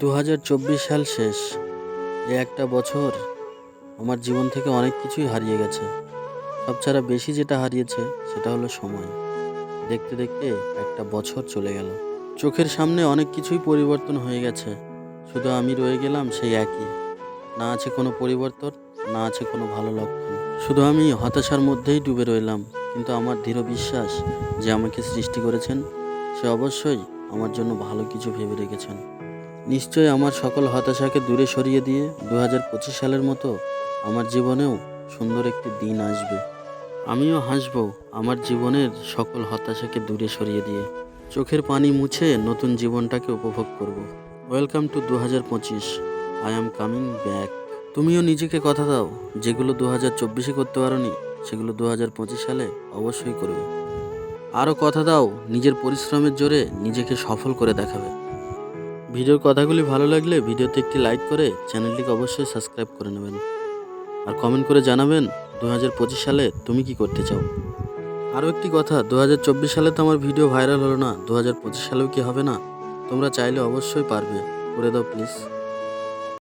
2024 সাল শেষ। এই একটা বছর আমার জীবন থেকে অনেক কিছুই হারিয়ে গেছে। সবচেয়ে বেশি যেটা হারিয়েছে সেটা হলো সময়। দেখতে দেখতে একটা বছর চলে গেল। চোখের সামনে অনেক কিছুই পরিবর্তন হয়ে গেছে, শুধু আমি রয়ে গেলাম সেই একই। না আছে কোনো পরিবর্তন, না আছে কোনো ভালো লক্ষণ। শুধু আমি হতাশার মধ্যেই ডুবে রইলাম। কিন্তু আমার দৃঢ় বিশ্বাস যে আমাকে সৃষ্টি করেছেন সে অবশ্যই আমার জন্য ভালো কিছু ভেবে রেখেছেন। নিশ্চয়ই আমার সকল হতাশাকে দূরে সরিয়ে দিয়ে 2025 সালের মতো আমার জীবনেও সুন্দর একটি দিন আসবে। আমিও হাসবো আমার জীবনের সকল হতাশাকে দূরে সরিয়ে দিয়ে, চোখের পানি মুছে নতুন জীবনটাকে উপভোগ করব। Welcome to 2025, I am coming back. তুমিও নিজেকে কথা দাও, যেগুলো 2024-এ করতে পারোনি সেগুলো 2025 সালে অবশ্যই করবে। আরও কথা দাও, নিজের পরিশ্রমের জোরে নিজেকে সফল করে দেখাবে। ভিডিওর কথাগুলি ভালো লাগলে ভিডিওতে একটি লাইক করে চ্যানেলটিকে অবশ্যই সাবস্ক্রাইব করে নেবেন। আর কমেন্ট করে জানাবেন 2025 সালে তুমি কি করতে চাও। আরও একটি কথা, 2024 সালে তো আমার ভিডিও ভাইরাল হলো না, 2025 সালেও কি হবে না? তোমরা চাইলে অবশ্যই পারবে, করে দাও প্লিজ।